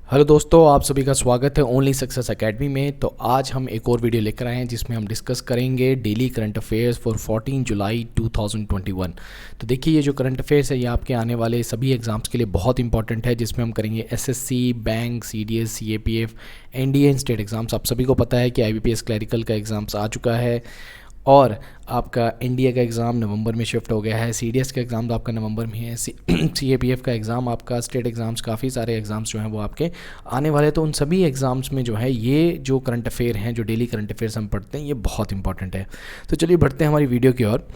Hello दोस्तों, आप सभी का स्वागत है ओनली सक्सेस एकेडमी में। तो आज हम एक और वीडियो लेकर आए हैं जिसमें हम डिस्कस करेंगे डेली करंट अफेयर्स फॉर 14 जुलाई 2021। तो देखिए, ये जो करंट अफेयर्स है ये आपके आने वाले सभी एग्जाम्स के लिए बहुत इंपॉर्टेंट है, जिसमें हम करेंगे SSC, bank, CDS, CAPF, NDA and state exams. आप सभी को पता है कि आईबीपीएस क्लरिकल का एग्ज़ाम्स आ चुका है और आपका एनडीए का एग्ज़ाम नवंबर में शिफ्ट हो गया है। सीडीएस का एग्ज़ाम तो आपका नवंबर में है। सीएपीएफ का एग्ज़ाम, आपका स्टेट एग्ज़ाम्स, काफ़ी सारे एग्ज़ाम्स जो हैं वो आपके आने वाले। तो उन सभी एग्ज़ाम्स में जो है ये जो करंट अफेयर हैं, जो डेली करंट अफेयर्स हम पढ़ते हैं, ये बहुत इंपॉर्टेंट है। तो चलिए बढ़ते हैं हमारी वीडियो की ओर।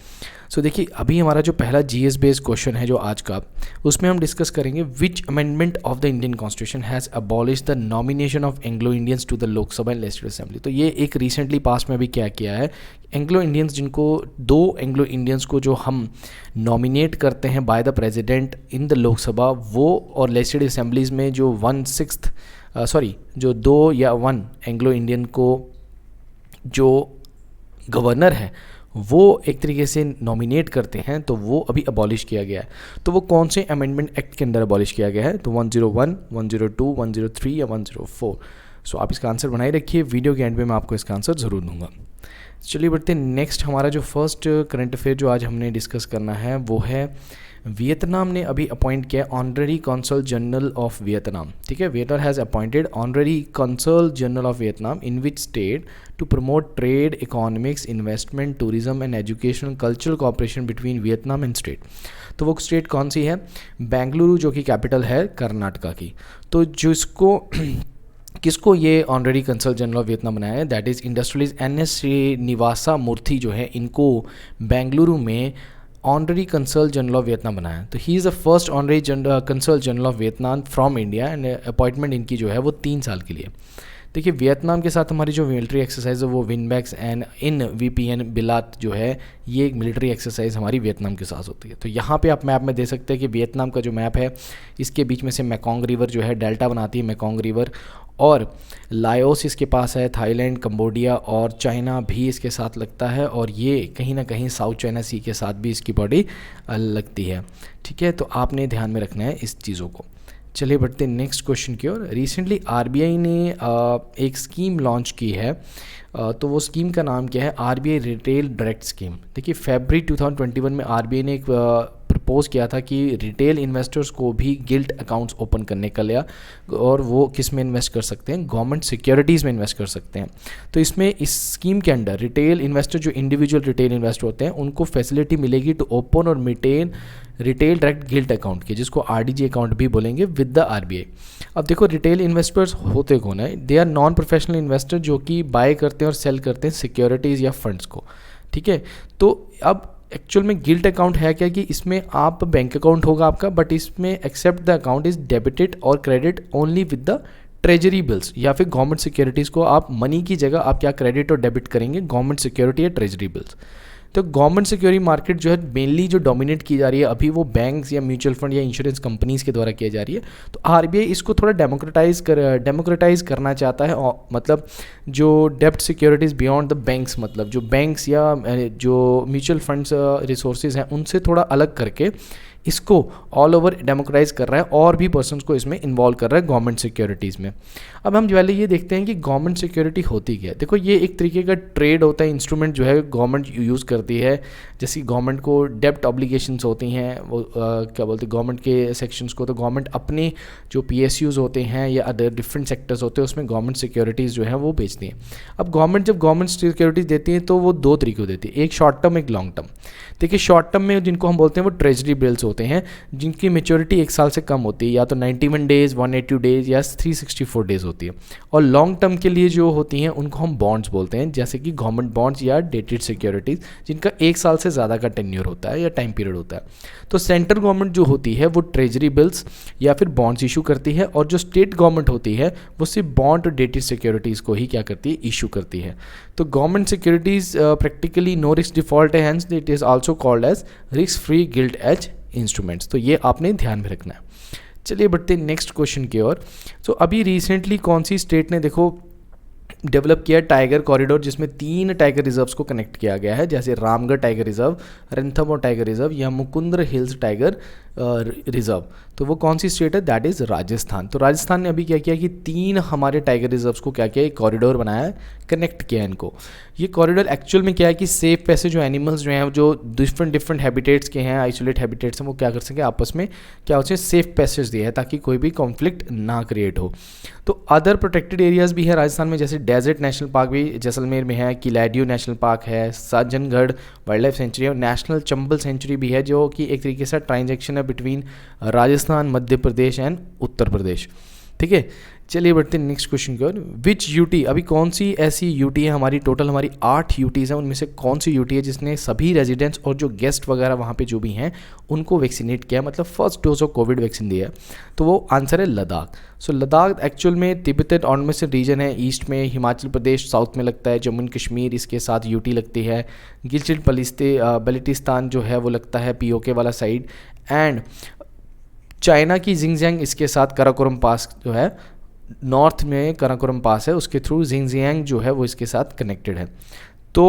सो देखिए, अभी हमारा जो पहला जीएस बेस्ड क्वेश्चन है जो आज का, उसमें हम डिस्कस करेंगे which amendment of the Indian constitution has abolish the nomination of Anglo Indians to the Lok Sabha and legislative assembly. तो ये एक रिसेंटली पास में अभी क्या किया है, एंग्लो इंडियंस जिनको दो एंग्लो इंडियंस को जो हम नॉमिनेट करते हैं bye the president in the Lok Sabha, वो और लेजिस्लेटिव असेंबलीज़ में जो 1/6 जो 2 या 1 एंग्लो इंडियन को जो गवर्नर है वो एक तरीके से नॉमिनेट करते हैं, तो वो अभी अबॉलिश किया गया है। तो वो कौन से अमेंडमेंट एक्ट के अंदर अबॉलिश किया गया है? तो 101, 102, 103 या 104। सो आप इसका आंसर बनाए रखिए, वीडियो के एंड में मैं आपको इसका आंसर ज़रूर दूंगा। चलिए बढ़ते हैं नेक्स्ट। हमारा जो फर्स्ट करंट अफेयर जो आज हमने डिस्कस करना है वो है वियतनाम ने अभी अपॉइंट किया honorary consul general of Vietnam. ठीक है, Vietnam has appointed honorary consul general of Vietnam in which state to promote trade, economics, investment, tourism and education, cultural cooperation between Vietnam and state. तो वो state कौन सी है? बेंगलुरु, जो कि capital है कर्नाटका की। तो जिसको किसको ये honorary consul general of Vietnam बनाया है? That is industrialist NS. Srinivasa Murthy जो है, इनको बेंगलुरु में honorary consul general of Vietnam बनाया। तो he is the first honorary consul general of Vietnam from India and appointment इनकी जो है वो 3 साल के लिए। देखिए, वियतनाम के साथ हमारी जो मिलिट्री एक्सरसाइज है वो विनबैक्स एंड इन वीपीएन बिलात जो है, ये एक मिलिट्री एक्सरसाइज हमारी वियतनाम के साथ होती है। तो यहाँ पे आप मैप में देख सकते हैं कि वियतनाम का जो मैप है, इसके बीच में से मेकोंग रिवर जो है डेल्टा बनाती है, मेकोंग रिवर, और लाओस इसके पास है, थाईलैंड, कंबोडिया और चाइना भी इसके साथ लगता है, और ये कहीं ना कहीं साउथ चाइना सी के साथ भी इसकी बॉडी लगती है। ठीक है, तो आपने ध्यान में रखना है इस चीज़ों को। चलिए बढ़ते हैं नेक्स्ट क्वेश्चन की ओर। रिसेंटली आरबीआई ने एक स्कीम लॉन्च की है, तो वो स्कीम का नाम क्या है? RBI retail direct scheme. देखिए, फरवरी 2021 में आरबीआई ने एक प्रपोज किया था कि रिटेल इन्वेस्टर्स को भी गिल्ट अकाउंट्स ओपन करने का लिया, और वो किस में इन्वेस्ट कर सकते हैं? गवर्नमेंट सिक्योरिटीज़ में इन्वेस्ट कर सकते हैं। तो इसमें इस स्कीम के अंडर रिटेल इन्वेस्टर, जो इंडिविजुअल रिटेल इन्वेस्टर होते हैं, उनको फैसिलिटी मिलेगी टू ओपन और maintain retail direct gilt account के, जिसको आरडीजी अकाउंट भी बोलेंगे, विद द आरबीआई। अब देखो, रिटेल इन्वेस्टर्स होते कौन है? They are non professional investor जो कि बाय करते हैं और सेल करते हैं सिक्योरिटीज़ या फंड्स को। ठीक है, तो अब एक्चुअल में गिल्ट अकाउंट है क्या? कि इसमें आप बैंक अकाउंट होगा आपका, बट इसमें except the account is debited और credit only with the treasury bills, या फिर गवर्नमेंट सिक्योरिटीज़ को आप मनी की जगह आप क्या क्रेडिट और डेबिट करेंगे? गवर्नमेंट सिक्योरिटी या ट्रेजरी बिल्स। तो गवर्नमेंट सिक्योरिटी मार्केट जो है मेनली जो डोमिनेट की जा रही है अभी, वो बैंक्स या म्यूचुअल फंड या इंश्योरेंस कंपनीज के द्वारा किया जा रही है। तो आरबीआई इसको थोड़ा डेमोक्रेटाइज करना चाहता है, और मतलब जो डेब्ट सिक्योरिटीज़ बियॉन्ड द बैंक्स, मतलब जो बैंक्स या जो म्यूचुअल फंड्स रिसोर्सेज हैं उनसे थोड़ा अलग करके इसको ऑल ओवर डेमोक्राइज कर रहा है, और भी पर्सन्स को इसमें इन्वॉल्व कर रहा है गवर्नमेंट सिक्योरिटीज़ में। अब हम पहले ये देखते हैं कि गवर्नमेंट सिक्योरिटी होती क्या है। देखो, ये एक तरीके का ट्रेड होता है, इंस्ट्रूमेंट जो है गवर्नमेंट यूज़ करती है। जैसे गवर्नमेंट को डेब्ट ऑब्लिगेशंस होती हैं, वो क्या बोलते हैं गवर्नमेंट के सेक्शंस को, तो गवर्नमेंट अपने जो पीएसयूज़ होते हैं या अदर डिफरेंट सेक्टर्स होते हैं उसमें गवर्नमेंट सिक्योरिटीज़ जो है वो बेचती हैं। अब गवर्नमेंट जब गवर्नमेंट सिक्योरिटीज़ देती है तो वो 2 तरीके देती है, एक शॉर्ट टर्म, एक लॉन्ग टर्म। देखिए, शॉर्ट टर्म में जिनको हम बोलते हैं वो ट्रेजरी बिल्स होते हैं, जिनकी मेच्योरिटी 1 साल से कम होती है, या तो 91 डेज़, 180 डेज़ या 364 डेज़ होती है। और लॉन्ग टर्म के लिए जो होती हैं उनको हम बॉन्ड्स बोलते हैं, जैसे कि गवर्नमेंट बॉन्ड्स या डेटेड सिक्योरिटीज़, जिनका 1 साल से ज़्यादा का टेन्योर होता है या टाइम पीरियड होता है। तो सेंट्रल गवर्नमेंट जो होती है वो ट्रेजरी बिल्स या फिर बॉन्ड्स इशू करती है, और जो स्टेट गवर्नमेंट होती है वो सिर्फ बॉन्ड और डेटेड सिक्योरिटीज़ को ही क्या करती है? इशू करती है। तो government securities practically no risk default है, hence it is also called as risk free gilt edge instruments. तो ये आपने ध्यान में रखना है। चलिए बढ़ते हैं नेक्स्ट क्वेश्चन की ओर। सो अभी रिसेंटली कौन सी स्टेट ने देखो डेवलप किया टाइगर कॉरिडोर, जिसमें 3 टाइगर रिजर्व्स को कनेक्ट किया गया है, जैसे Ramgarh tiger reserve, Ranthambore tiger reserve या मुकुंद्र हिल्स टाइगर रिजर्व। तो वो कौन सी स्टेट है? That is Rajasthan. तो राजस्थान ने अभी क्या किया कि 3 हमारे टाइगर रिजर्व्स को क्या किया, एक कॉरिडोर बनाया है, कनेक्ट किया है इनको। ये कॉरिडोर एक्चुअल में क्या है कि सेफ पैसे जो एनिमल्स जो हैं जो डिफरेंट हैबिटेट्स के हैं, आइसोलेट हैबिटेट्स हैं, वो क्या कर सके आपस में क्या होते हैं, सेफ पैसेज दिए हैं ताकि कोई भी कॉन्फ्लिक्ट ना क्रिएट हो। तो अदर प्रोटेक्टेड एरियाज़ भी है राजस्थान में, जैसे डेजर्ट नेशनल पार्क भी जैसलमेर में है, किलाडियो नेशनल पार्क है, साजनगढ़ वाइल्ड लाइफ सेंचुरी और नेशनल चंबल सेंचुरी भी है, जो कि एक तरीके से ट्रांजैक्शन है बिटवीन राजस्थान, मध्य प्रदेश एंड उत्तर प्रदेश। ठीक है, चलिए बढ़ते हैं नेक्स्ट क्वेश्चन की ओर। विच यूटी, अभी कौन सी ऐसी यूटी है हमारी, टोटल हमारी 8 यूटीज़ हैं, उनमें से कौन सी यूटी है जिसने सभी रेजिडेंट्स और जो गेस्ट वगैरह वहाँ पे जो भी हैं उनको वैक्सीनेट किया, मतलब first dose of Covid vaccine दिया है? तो वो आंसर है लद्दाख। सो लद्दाख एक्चुअल में तिब्बतन ऑटोनोमस रीजन है, ईस्ट में, हिमाचल प्रदेश साउथ में लगता है, जम्मू एंड कश्मीर इसके साथ यूटी लगती है, गिलगित बल्टिस्तान जो है वो लगता है पीओके वाला साइड, एंड चाइना की जिंगजियांग इसके साथ कराकोरम पास जो है, नॉर्थ में कराकोरम पास है, उसके थ्रू जिंगजियांग जो है वो इसके साथ कनेक्टेड है। तो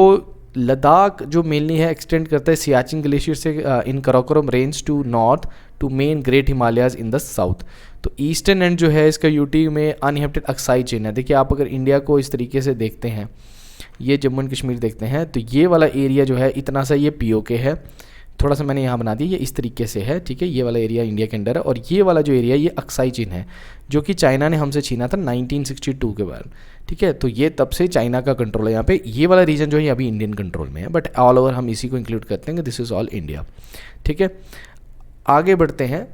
लद्दाख जो मेनली है एक्सटेंड करता है सियाचिन ग्लेशियर से in Karakoram range to north to main great Himalayas in the south. तो ईस्टर्न एंड जो है इसका यूटी में अनइनहेबिटेड अक्साई चेन है। देखिए आप अगर इंडिया को इस तरीके से देखते हैं, ये जम्मू एंड कश्मीर देखते हैं, तो ये वाला एरिया जो है इतना सा ये पीओके है, थोड़ा सा मैंने यहाँ बना दिया, ये इस तरीके से है। ठीक है, ये वाला एरिया इंडिया के अंडर है, और ये वाला जो एरिया ये अक्साई चीन है, जो कि चाइना ने हमसे छीना था 1962 के बाद। ठीक है, तो ये तब से चाइना का कंट्रोल है यहाँ पे। ये वाला रीजन जो है अभी इंडियन कंट्रोल में है, बट ऑल ओवर हम इसी को इंक्लूड करते हैं कि दिस इज़ ऑल इंडिया। ठीक है, आगे बढ़ते हैं।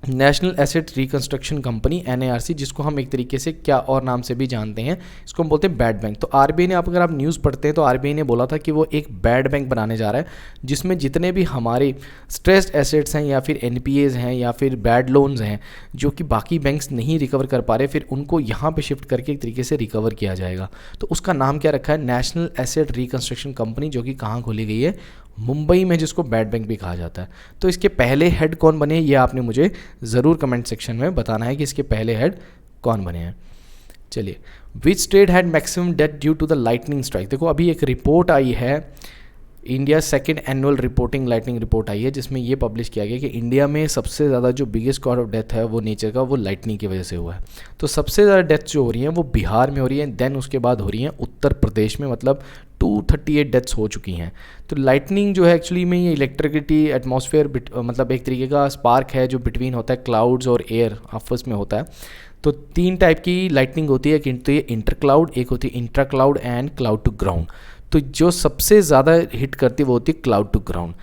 National asset reconstruction company NARC, जिसको हम एक तरीके से क्या और नाम से भी जानते हैं, इसको हम बोलते हैं बैड बैंक। तो RBI ने, अगर आप न्यूज़ पढ़ते हैं तो RBI ने बोला था कि वो एक बैड बैंक बनाने जा रहा है, जिसमें जितने भी हमारे स्ट्रेस्ड एसेट्स हैं या फिर NPAs हैं या फिर बैड लोन्स हैं जो कि बाकी बैंक्स नहीं रिकवर कर पा रहे, फिर उनको यहाँ पे शिफ्ट करके एक तरीके से रिकवर किया जाएगा। तो उसका नाम क्या रखा है? नेशनल एसेट रिकंस्ट्रक्शन कंपनी, जो कि कहाँ खोली गई है? मुंबई में, जिसको बैड बैंक भी कहा जाता है। तो इसके पहले हेड कौन बने, ये आपने मुझे ज़रूर कमेंट सेक्शन में बताना है कि इसके पहले हेड कौन बने हैं। चलिए, which state had maximum death due to the lightning strike. देखो अभी एक रिपोर्ट आई है, India second annual reporting lightning report आई है, जिसमें ये पब्लिश किया गया कि इंडिया में सबसे ज़्यादा जो बिगेस्ट कॉज ऑफ डेथ है वो नेचर का, वो लाइटनिंग की वजह से हुआ है। तो सबसे ज़्यादा डेथ जो हो रही हैं वो बिहार में हो रही है, देन उसके बाद हो रही हैं उत्तर प्रदेश में, मतलब 238 डेथ्स हो चुकी हैं। तो लाइटनिंग जो है एक्चुअली में ये इलेक्ट्रिसिटी एटमॉस्फेयर मतलब एक तरीके का स्पार्क है जो बिटवीन होता है क्लाउड्स और एयर आपस में होता है। तो 3 टाइप की लाइटनिंग होती है, कि तो ये इंटर क्लाउड, एक होती है intra cloud and cloud to ground. तो जो सबसे ज़्यादा हिट करती है वो होती है क्लाउड टू ग्राउंड।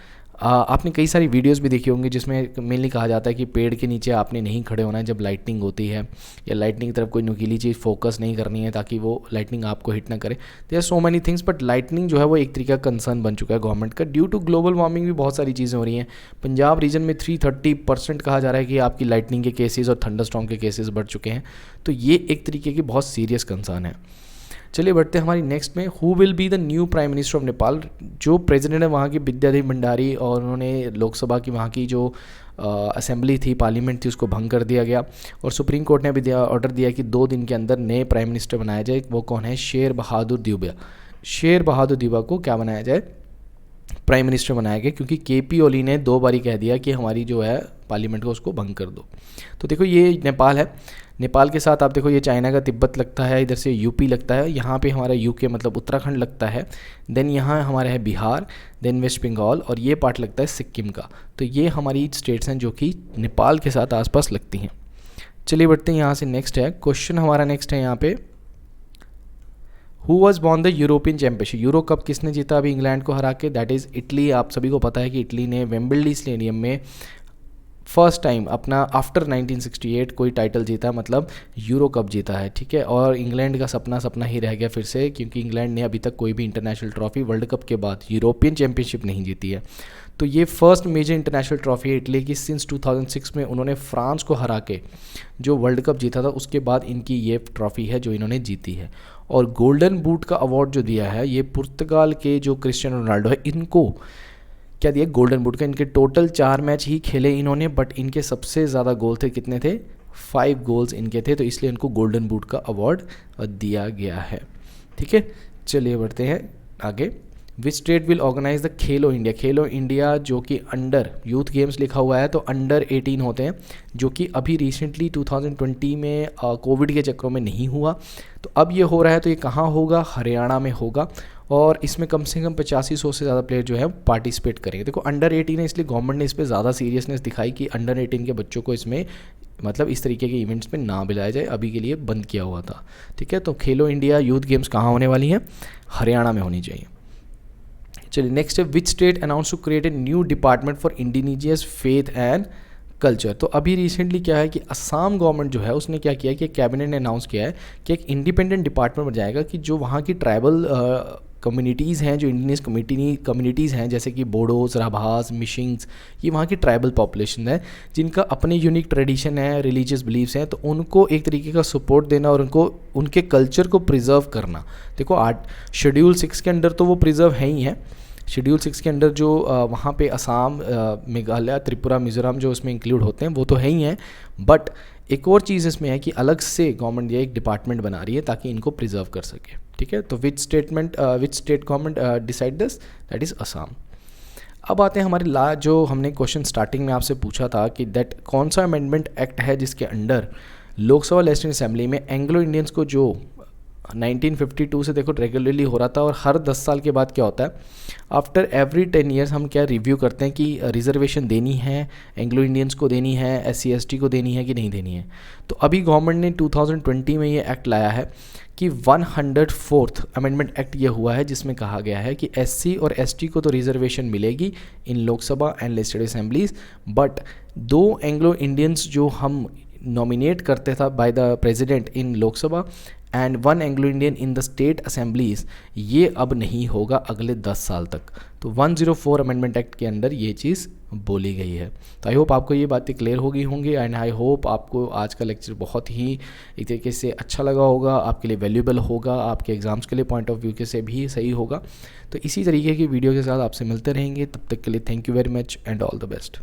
आपने कई सारी वीडियोस भी देखी होंगी जिसमें मेनली कहा जाता है कि पेड़ के नीचे आपने नहीं खड़े होना है जब लाइटनिंग होती है, या लाइटनिंग की तरफ कोई नुकीली चीज़ फोकस नहीं करनी है ताकि वो लाइटनिंग आपको हिट ना करे। There are so many things, but lightning जो है वो एक तरीका कंसर्न बन चुका है गवर्नमेंट का। ड्यू टू ग्लोबल वार्मिंग भी बहुत सारी चीज़ें हो रही हैं। पंजाब रीजन में 330% कहा जा रहा है कि आपकी लाइटनिंग के केसेस और थंडरस्टॉर्म के केसेस बढ़ चुके हैं। तो ये एक तरीके की बहुत सीरियस कंसर्न है। चलिए बढ़ते हैं हमारी नेक्स्ट में। Who will be the new prime minister of Nepal. जो प्रेसिडेंट है वहाँ की विद्यादेवी भंडारी, और उन्होंने लोकसभा की वहाँ की जो असेंबली थी, पार्लियामेंट थी, उसको भंग कर दिया गया, और सुप्रीम कोर्ट ने भी ऑर्डर दिया कि 2 दिन के अंदर नए प्राइम मिनिस्टर बनाया जाए। वो कौन है? शेर बहादुर देउबा। शेर बहादुर देउबा को क्या बनाया जाए? प्राइम मिनिस्टर बनाया गया, क्योंकि KP ओली ने 2 बारी कह दिया कि हमारी जो है पार्लियामेंट को उसको भंग कर दो। तो देखो ये नेपाल है, नेपाल के साथ आप देखो ये चाइना का तिब्बत लगता है, इधर से यूपी लगता है, यहाँ पे हमारा UK मतलब उत्तराखंड लगता है, देन यहाँ हमारा है बिहार, देन वेस्ट बंगाल, और ये पार्ट लगता है सिक्किम का। तो ये हमारी स्टेट्स हैं जो कि नेपाल के साथ आसपास लगती हैं। चलिए बढ़ते हैं यहाँ से। नेक्स्ट है क्वेश्चन हमारा, नेक्स्ट है यहाँ पे, who was born the European championship. Euro cup किसने जीता अभी इंग्लैंड को हरा के? That is Italy. आप सभी को पता है कि इटली ने वेम्बल्डी स्टेडियम में फर्स्ट टाइम अपना आफ्टर 1968 कोई टाइटल जीता, मतलब यूरो कप जीता है। ठीक है, और इंग्लैंड का सपना ही रह गया फिर से, क्योंकि इंग्लैंड ने अभी तक कोई भी इंटरनेशनल ट्रॉफी वर्ल्ड कप के बाद यूरोपियन चैंपियनशिप नहीं जीती है। तो ये फर्स्ट मेजर इंटरनेशनल ट्रॉफी है इटली की। सिंस 2006 में उन्होंने फ्रांस को हरा के जो वर्ल्ड कप जीता था, उसके बाद इनकी ये ट्रॉफी है जो इन्होंने जीती है। और गोल्डन बूट का अवार्ड जो दिया है ये पुर्तगाल के जो क्रिस्टियानो रोनाल्डो है, इनको क्या दिया गोल्डन बूट का। इनके टोटल 4 मैच ही खेले इन्होंने, बट इनके सबसे ज़्यादा गोल थे, कितने थे? 5 गोल्स इनके थे, तो इसलिए इनको गोल्डन बूट का अवार्ड दिया गया है। ठीक है, चलिए बढ़ते हैं आगे। Which state will organize the Khelo India. Khelo India जो कि अंडर यूथ गेम्स लिखा हुआ है तो अंडर 18 होते हैं, जो कि अभी रिसेंटली 2020 में कोविड के चक्करों में नहीं हुआ। तो अब ये हो रहा है, तो ये कहाँ होगा, हरियाणा में होगा। और इसमें कम से कम 85-100 से ज़्यादा प्लेयर जो है पार्टिसिपेट करेंगे। देखो अंडर 18 है, इसलिए गवर्नमेंट ने इस पर ज़्यादा सीरियसनेस दिखाई कि अंडर 18 के बच्चों को इसमें मतलब इस तरीके के इवेंट्स में ना बुलाया जाए, अभी के लिए बंद किया हुआ था। ठीक है, तो खेलो इंडिया यूथ गेम्स कहाँ होने वाली हैं, हरियाणा में होनी चाहिए। चलिए नेक्स्ट है, which state announce to create a new department for indigenous faith and culture. तो अभी रिसेंटली क्या है कि असम गवर्नमेंट जो है उसने क्या किया कि कैबिनेट ने अनाउंस किया है कि एक इंडिपेंडेंट डिपार्टमेंट बन जाएगा कि जो वहाँ की ट्राइबल कम्युनिटीज़ हैं, जो इंडियस कम्युनिटीज़ हैं, जैसे कि बोडोस, राभास, मिशिंग्स, ये वहाँ की ट्राइबल पॉपुलेशन है जिनका अपने यूनिक ट्रेडिशन है, रिलीजियस बिलीव्स हैं, तो उनको एक तरीके का सपोर्ट देना और उनको उनके कल्चर को प्रिजर्व करना। देखो शेड्यूल 6 के अंडर तो वो प्रिजर्व है ही है। शेड्यूल 6 के अंडर जो वहाँ पे असम, मेघालय, त्रिपुरा, मिज़ोरम जो उसमें इंक्लूड होते हैं वो तो है ही हैं, बट एक और चीज़ इसमें है कि अलग से गवर्नमेंट ये एक डिपार्टमेंट बना रही है ताकि इनको प्रिजर्व कर सके। ठीक है, तो which state government decide this, that is Assam. अब आते हैं हमारे जो हमने क्वेश्चन स्टार्टिंग में आपसे पूछा था कि दैट कौन सा अमेंडमेंट एक्ट है जिसके अंडर लोकसभा लेजिस्लेटिव असेंबली में एंग्लो इंडियंस को जो 1952 से देखो रेगुलरली हो रहा था, और हर 10 साल के बाद क्या होता है, आफ्टर एवरी 10 ईयर्स हम क्या रिव्यू करते हैं कि रिजर्वेशन देनी है एंग्लो इंडियंस को, देनी है SC ST को, देनी है कि नहीं देनी है। तो अभी गवर्नमेंट ने 2020 में ये एक्ट लाया है कि 104th अमेंडमेंट एक्ट ये हुआ है जिसमें कहा गया है कि SC और ST को तो रिजर्वेशन मिलेगी in Lok Sabha and legislative assemblies, but 2 Anglo Indians जो हम नॉमिनेट करते था by the president in Lok Sabha and 1 Anglo Indian in the state assemblies, ये अब नहीं होगा अगले 10 साल तक। तो 104 अमेंडमेंट एक्ट के अंदर ये चीज़ बोली गई है। तो आई होप आपको ये बातें क्लियर हो गई होंगी एंड आई होप आपको आज का लेक्चर बहुत ही एक तरीके से अच्छा लगा होगा, आपके लिए वैल्यूएबल होगा, आपके एग्जाम्स के लिए पॉइंट ऑफ व्यू के से भी सही होगा। तो इसी तरीके की वीडियो के साथ आपसे मिलते रहेंगे, तब तक के लिए thank you very much and all the best.